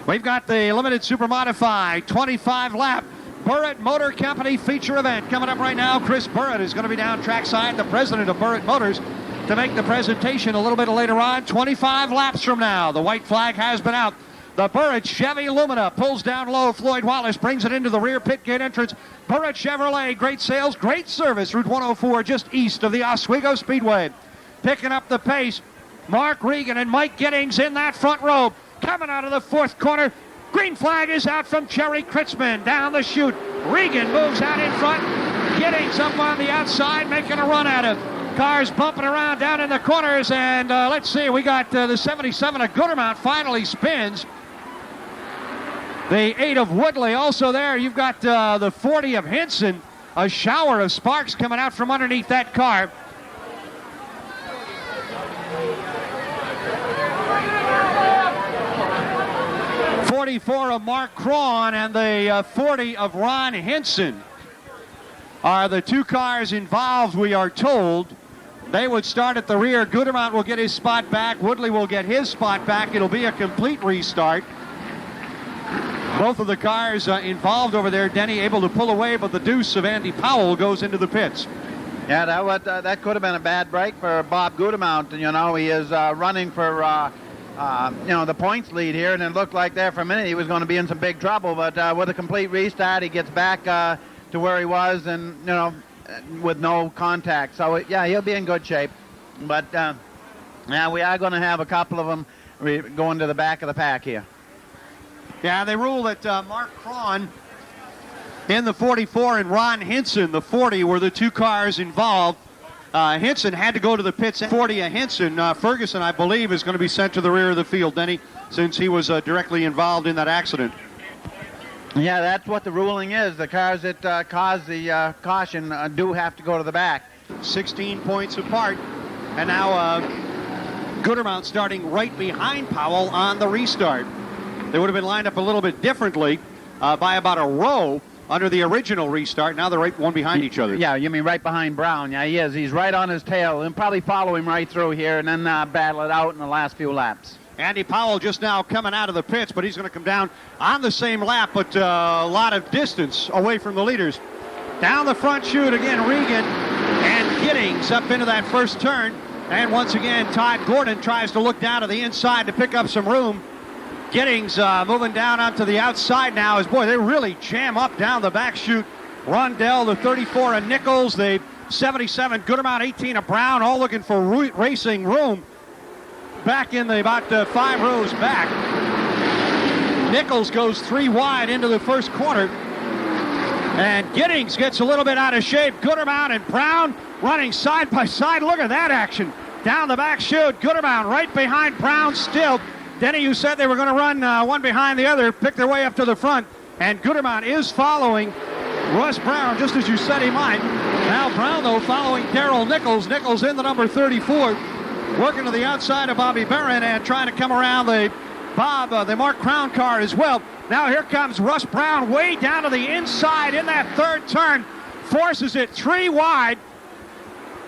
We've got the limited Supermodified 25-lap Burritt Motor Company feature event coming up right now. Chris Burritt is going to be down trackside, the president of Burritt Motors, to make the presentation a little bit later on. 25 laps from now. The white flag has been out. The Burritt Chevy Lumina pulls down low. Floyd Wallace brings it into the rear pit gate entrance. Burritt Chevrolet, great sales, great service. Route 104 just east of the Oswego Speedway. Picking up the pace, Mark Regan and Mike Giddings in that front row. Coming out of the fourth corner. Green flag is out from Jerry Kritzman down the chute. Regan moves out in front. Giddings up on the outside, making a run at him. Cars bumping around down in the corners, and let's see, we got the 77 of Goodermount finally spins. The 8 of Woodley also there. You've got the 40 of Hinson. A shower of sparks coming out from underneath that car. .44 of Mark Crawn and the 40 of Ron Hinson are the two cars involved, we are told. They would start at the rear. Goodermount will get his spot back. Woodley will get his spot back. It'll be a complete restart. Both of the cars involved over there, Denny able to pull away, but the deuce of Andy Powell goes into the pits. Yeah, that could have been a bad break for Bob Goodermount. You know, he is running for the points lead here, and it looked like there for a minute he was going to be in some big trouble. But with a complete restart, he gets back to where he was, and with no contact. So yeah, he'll be in good shape. But yeah, we are going to have a couple of them going to the back of the pack here. Yeah, they rule that Mark Crawn in the 44 and Ron Hinson, the 40, were the two cars involved. Hinson had to go to the pits. 40 of Hinson. Ferguson, I believe, is going to be sent to the rear of the field, Denny, since he was directly involved in that accident. Yeah, that's what the ruling is. The cars that caused the caution do have to go to the back. 16 points apart. And now Goodermount starting right behind Powell on the restart. They would have been lined up a little bit differently by about a row under the original restart. Now they're right one behind each other. Yeah, you mean right behind Brown. Yeah, he is. He's right on his tail. And probably follow him right through here and then battle it out in the last few laps. Andy Powell just now coming out of the pits, but he's going to come down on the same lap, but a lot of distance away from the leaders. Down the front chute again, Regan and Giddings up into that first turn. And once again, Todd Gordon tries to look down to the inside to pick up some room. Giddings moving down onto the outside now as, boy, they really jam up down the back chute. Rondell, the 34 of Nichols, the 77 Goodermount, 18 of Brown, all looking for racing room back in the about 5 rows back. Nichols goes 3 wide into the first corner. And Giddings gets a little bit out of shape. Goodermount and Brown running side by side. Look at that action. Down the back chute, Goodermount right behind Brown still. Denny, you said they were going to run one behind the other, pick their way up to the front. And Goodermount is following Russ Brown, just as you said he might. Now Brown, though, following Darrell Nichols. Nichols in the number 34, working to the outside of Bobby Barron and trying to come around the Mark Crown car as well. Now here comes Russ Brown way down to the inside in that third turn. Forces it 3 wide.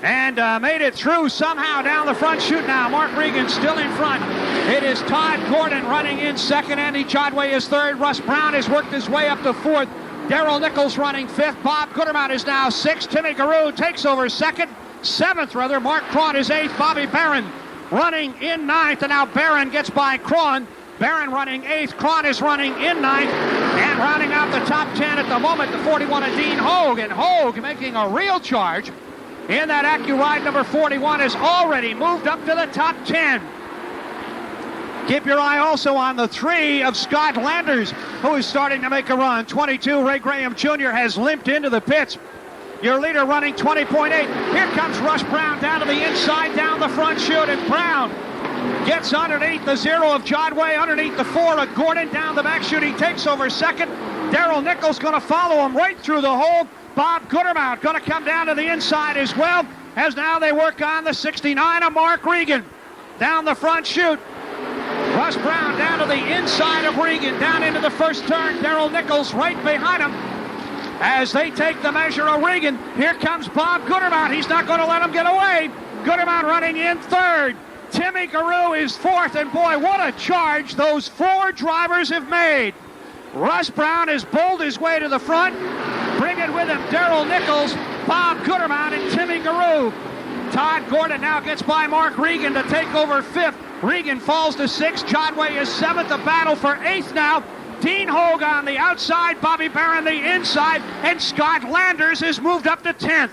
And made it through somehow down the front chute now. Mark Regan still in front. It is Todd Gordon running in second. Andy Chodway is third. Russ Brown has worked his way up to fourth. Darrell Nichols running fifth. Bob Goodermount is now sixth. Timmy Garou takes over seventh rather. Mark Crawn is eighth. Bobby Barron running in ninth. And now Barron gets by Crawn. Barron running eighth. Crawn is running in ninth. And rounding out the top 10 at the moment, the 41 of Dean Hogue. And Hogue making a real charge in that AccuRide number 41 has already moved up to the top 10. Keep your eye also on the 3 of Scott Landers, who is starting to make a run. 22, Ray Graham Jr. has limped into the pits. Your leader running 20.8. Here comes Russ Brown down to the inside, down the front chute, and Brown gets underneath the 0 of Jodway, underneath the 4 of Gordon, down the back chute. He takes over second. Darrell Nichols going to follow him right through the hole. Bob Goodermount going to come down to the inside as well, as now they work on the 69 of Mark Regan. Down the front chute. Russ Brown down to the inside of Regan, down into the first turn. Darrell Nichols right behind him as they take the measure of Regan. Here comes Bob Goodermount. He's not going to let him get away. Goodermount running in third. Timmy Garou is fourth, and boy, what a charge those four drivers have made. Russ Brown has bowled his way to the front, bringing with him Darrell Nichols, Bob Goodermount, and Timmy Garou. Todd Gordon now gets by Mark Regan to take over fifth. Regan falls to sixth. Jodway is seventh. The battle for eighth now. Dean Hogue on the outside, Bobby Barron the inside, and Scott Landers has moved up to 10th.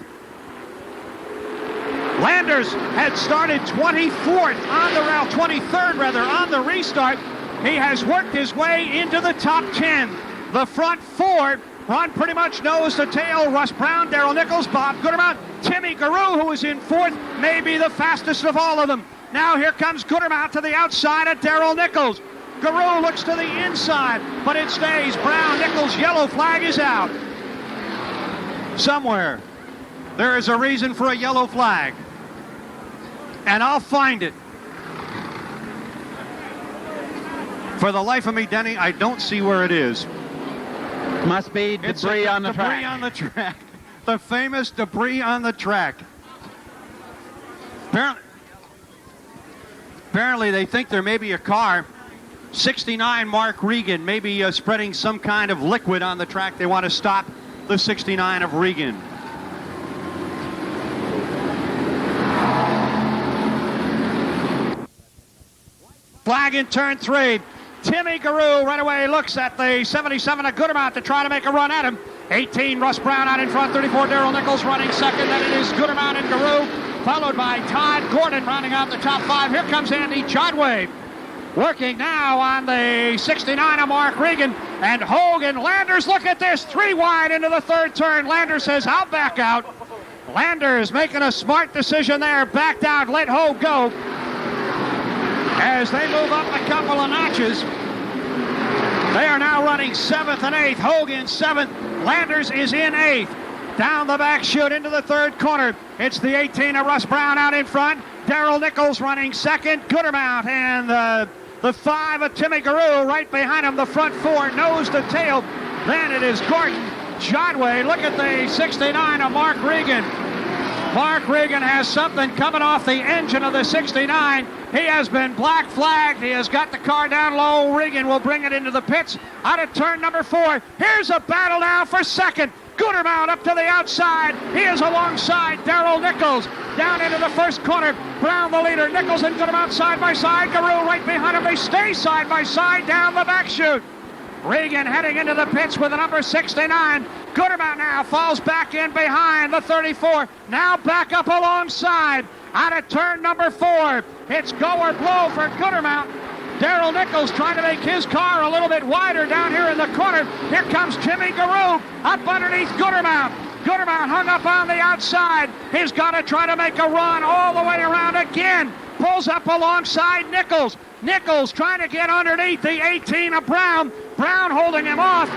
Landers had started 24th on the round, 23rd rather, on the restart. He has worked his way into the top 10. The front four run pretty much nose to tail. Russ Brown, Darrell Nichols, Bob Goodermount, Timmy Garou, who is in fourth, may be the fastest of all of them. Now here comes Goodermount to the outside of Darrell Nichols. Garou looks to the inside, but it stays. Brown, Nichols, yellow flag is out. Somewhere there is a reason for a yellow flag, and I'll find it. For the life of me, Denny, I don't see where it is. Must be debris on the track. Debris on the track. The famous debris on the track. Apparently they think there may be a car. 69 Mark Regan may be spreading some kind of liquid on the track. They want to stop the 69 of Regan. Flag in turn three. Timmy Garou right away looks at the 77 of Goodermount to try to make a run at him. 18 Russ Brown out in front. 34 Darrell Nichols running second. Then it is Goodermount and Garou, followed by Todd Gordon rounding out the top five. Here comes Andy Jodway, working now on the 69 of Mark Regan. And Hogue and Landers, look at this, 3 wide into the third turn. Landers says, I'll back out. Landers making a smart decision there, backed out, let Hogue go. As they move up a couple of notches, they are now running 7th and 8th. Hogue in 7th, Landers is in 8th. Down the back chute into the third corner. It's the 18 of Russ Brown out in front. Darrell Nichols running second. Goodermount and the 5 of Timmy Garou right behind him. The front four nose to tail. Then it is Gordon. Jodway, look at the 69 of Mark Regan. Mark Regan has something coming off the engine of the 69. He has been black flagged. He has got the car down low. Regan will bring it into the pits out of turn number 4. Here's a battle now for second. Goodermount up to the outside. He is alongside Darrell Nichols. Down into the first corner. Brown the leader. Nichols and Goodermount side by side. Garou right behind him. They stay side by side down the back chute. Regan heading into the pits with the number 69. Goodermount now falls back in behind the 34. Now back up alongside. Out of turn number 4. It's go or blow for Goodermount. Darrell Nichols trying to make his car a little bit wider down here in the corner. Here comes Timmy Garou up underneath Goodermount. Goodermount hung up on the outside. He's got to try to make a run all the way around again. Pulls up alongside Nichols. Nichols trying to get underneath the 18 of Brown. Brown holding him off.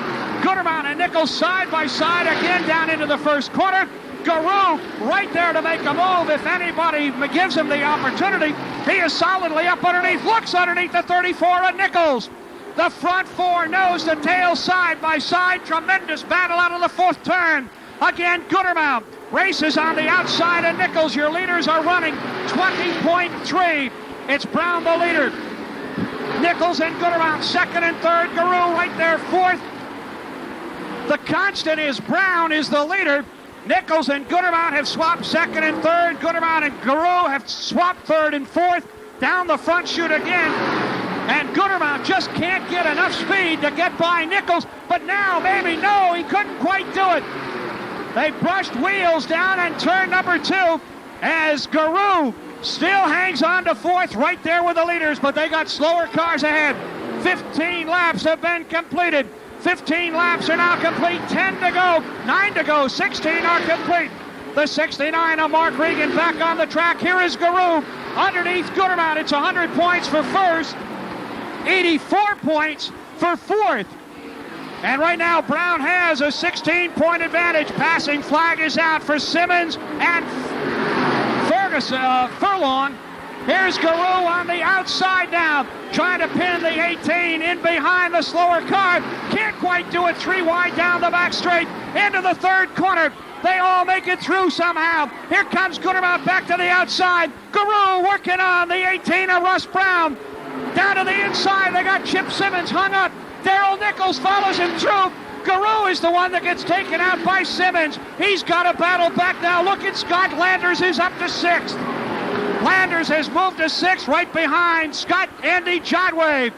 Goodermount and Nichols side by side again down into the first corner. Garou right there to make a move if anybody gives him the opportunity. He is solidly up underneath, looks underneath the 34 of Nichols. The front four nose to tail side by side. Tremendous battle out of the fourth turn. Again, Goodermount races on the outside of Nichols. Your leaders are running 20.3. It's Brown the leader. Nichols and Goodermount second and third. Garou right there fourth. The constant is Brown is the leader. Nichols and Goodermount have swapped second and third. Goodermount and Garou have swapped third and fourth. Down the front chute again. And Goodermount just can't get enough speed to get by Nichols. But now, maybe, no, he couldn't quite do it. They brushed wheels down in turn number 2 as Garou still hangs on to fourth right there with the leaders, but they got slower cars ahead. 15 laps have been completed. 15 laps are now complete. 10 to go. 9 to go. 16 are complete. The 69 of Mark Regan back on the track. Here is Garou underneath Goodermount. It's 100 points for first. 84 points for fourth. And right now, Brown has a 16-point advantage. Passing flag is out for Simmons and Furlong. Here's Guru on the outside now, trying to pin the 18 in behind the slower car. Can't quite do it. 3 wide down the back straight into the third corner. They all make it through somehow. Here comes Gutermount back to the outside. Guru working on the 18 of Russ Brown. Down to the inside, they got Chip Simmons hung up. Darrell Nichols follows him through. Guru is the one that gets taken out by Simmons. He's got to battle back now. Look at Scott Landers is up to 6th. Landers has moved to 6th right behind Scott Andy Jodway.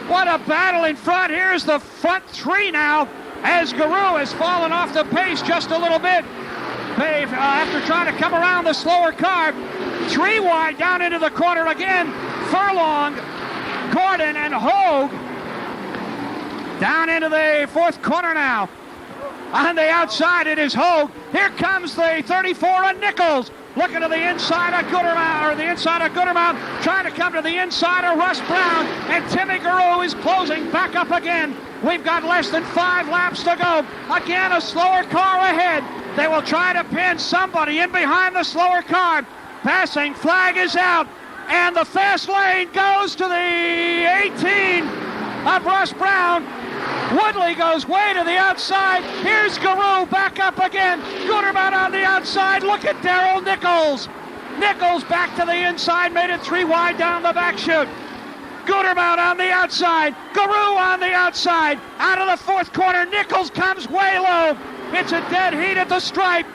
What a battle in front. Here's the front 3 now as Guru has fallen off the pace just a little bit. After trying to come around the slower car. 3 wide down into the corner again. Furlong, Gordon, and Hogue down into the 4th corner now. On the outside, it is Hogue. Here comes the 34 of Nichols. Looking to the inside of Gutermount, trying to come to the inside of Russ Brown, and Timmy Guru is closing back up again. We've got less than 5 laps to go. Again, a slower car ahead. They will try to pin somebody in behind the slower car. Passing flag is out, and the fast lane goes to the 18 of Russ Brown. Woodley goes way to the outside. Here's Guru back up again. Gutermount on the outside. Look at Darrell Nichols. Nichols back to the inside, made it 3 wide down the back chute. Gutermount on the outside. Guru on the outside. Out of the 4th corner, Nichols comes way low. It's a dead heat at the stripe.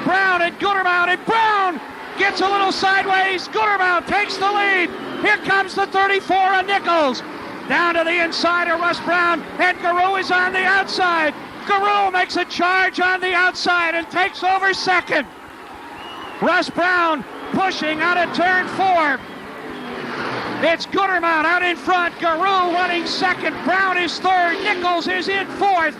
Brown and Gutermount, and Brown gets a little sideways. Gutermount takes the lead. Here comes the 34 of Nichols. Down to the inside of Russ Brown, and Guru is on the outside. Guru makes a charge on the outside and takes over 2nd. Russ Brown pushing out of turn 4. It's Gutermount out in front. Guru running 2nd. Brown is 3rd. Nichols is in 4th.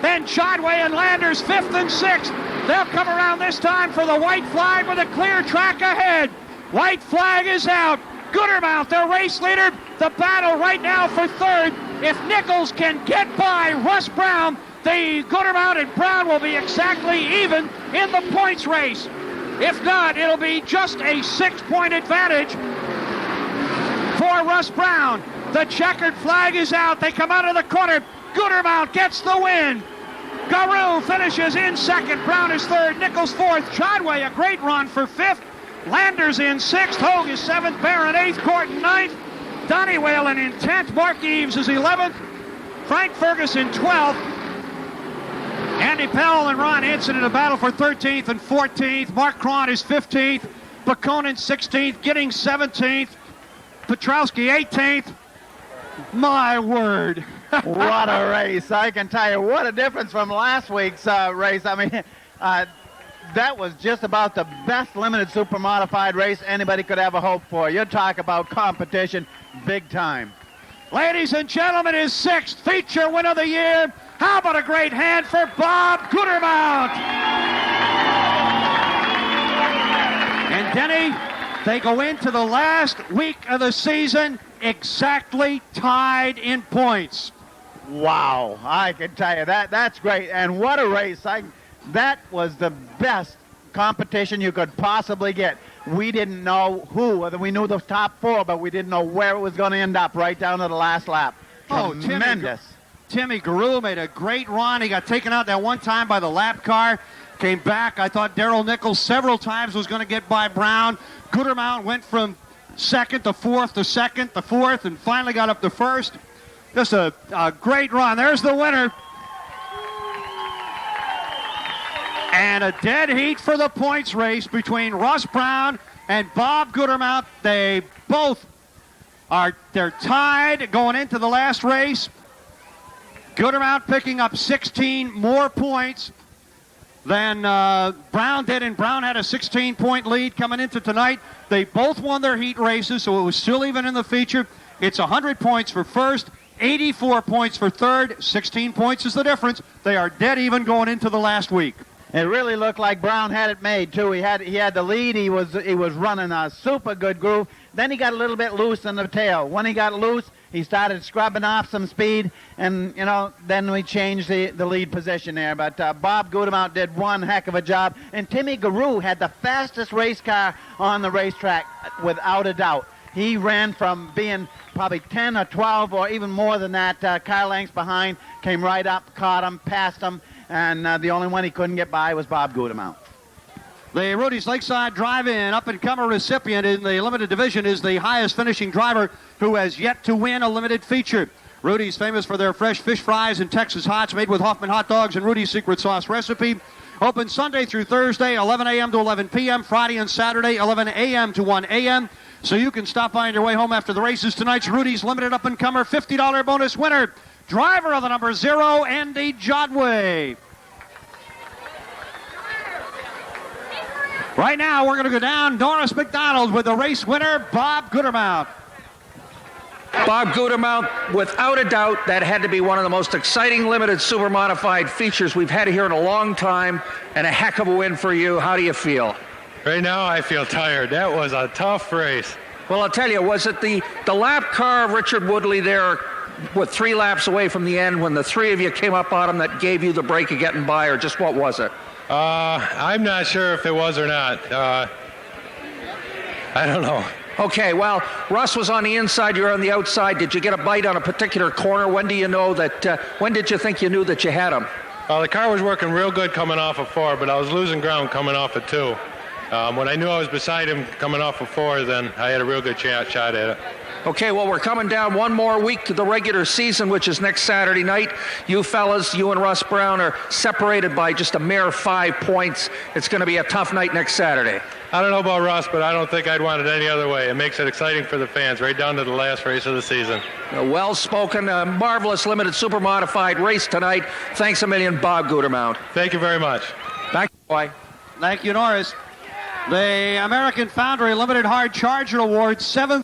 Then Jodway and Landers 5th and 6th. They'll come around this time for the white flag with a clear track ahead. White flag is out. Gutermount, their race leader. The battle right now for 3rd. If Nichols can get by Russ Brown, the Gutermount and Brown will be exactly even in the points race. If not, it'll be just a 6-point advantage for Russ Brown. The checkered flag is out. They come out of the corner. Gutermount gets the win. Guru finishes in 2nd. Brown is 3rd. Nichols 4th. Jodway, a great run for 5th. Landers in 6th. Hogue is 7th. Barron 8th. Gordon 9th. Donnie Whalen in 10th. Mark Eves is 11th. Frank Ferguson 12th. Andy Powell and Ron Hansen in a battle for 13th and 14th. Mark Cron is 15th. Bakonen 16th. Giddings 17th. Petrowski 18th. My word. What a race. I can tell you, what a difference from last week's race. I mean, that was just about the best limited supermodified race anybody could ever hope for. You talk about competition big time. Ladies and gentlemen, his 6th feature win of the year. How about a great hand for Bob Gutermount? And Denny, they go into the last week of the season exactly tied in points. Wow, I can tell you that's great. And what a race. That was the best competition you could possibly get. We didn't know who, we knew the top 4, but we didn't know where it was going to end up right down to the last lap. Tremendous. Timmy Guru made a great run. He got taken out that one time by the lap car. Came back. I thought Darrell Nichols several times was going to get by Brown. Gutermount went from 2nd to 4th to 2nd to 4th and finally got up to 1st. Just a great run. There's the winner. And a dead heat for the points race between Russ Brown and Bob Gutermount. They both they're tied going into the last race. Gutermount picking up 16 more points than Brown did, and Brown had a 16-point lead coming into tonight. They both won their heat races, so it was still even in the feature. It's 100 points for 1st, 84 points for 3rd, 16 points is the difference. They are dead even going into the last week. It really looked like Brown had it made, too. He had the lead. He was running a super good groove. Then he got a little bit loose in the tail. When he got loose, He started scrubbing off some speed, and, you know, then we changed the lead position there. But Bob Gutermount did one heck of a job. And Timmy Garou had the fastest race car on the racetrack, without a doubt. He ran from being probably 10 or 12 or even more than that car lengths behind, came right up, caught him, passed him, and the only one he couldn't get by was Bob Gutermount. The Rudy's Lakeside Drive-In up-and-comer recipient in the limited division is the highest finishing driver who has yet to win a limited feature. Rudy's famous for their fresh fish fries and Texas hots made with Hoffman hot dogs and Rudy's secret sauce recipe. Open Sunday through Thursday, 11 a.m. to 11 p.m., Friday and Saturday, 11 a.m. to 1 a.m., so you can stop by on your way home after the races. Tonight's Rudy's limited up-and-comer $50 bonus winner, driver of the number 0, Andy Jodway. Right now, we're going to go down Norris McDonald with the race winner, Bob Gutermount. Bob Gutermount, without a doubt, that had to be one of the most exciting limited super modified features we've had here in a long time, and a heck of a win for you. How do you feel? Right now, I feel tired. That was a tough race. Well, I'll tell you, was it the lap car of Richard Woodley there with 3 laps away from the end when the 3 of you came up on him that gave you the break of getting by, or just what was it? I'm not sure if it was or not. I don't know. Okay, well, Russ was on the inside, you were on the outside. Did you get a bite on a particular corner? When do you know that, when did you think you knew that you had him? Well, the car was working real good coming off of 4, but I was losing ground coming off of 2. When I knew I was beside him coming off of 4, then I had a real good shot at it. Okay, well, we're coming down one more week to the regular season, which is next Saturday night. You fellas, you and Russ Brown, are separated by just a mere 5 points. It's going to be a tough night next Saturday. I don't know about Russ, but I don't think I'd want it any other way. It makes it exciting for the fans, right down to the last race of the season. A well-spoken, marvelous limited super modified race tonight. Thanks a million, Bob Gutermount. Thank you very much. Thank you, boy. Thank you, Norris. The American Foundry Limited Hard Charger Award, 7th.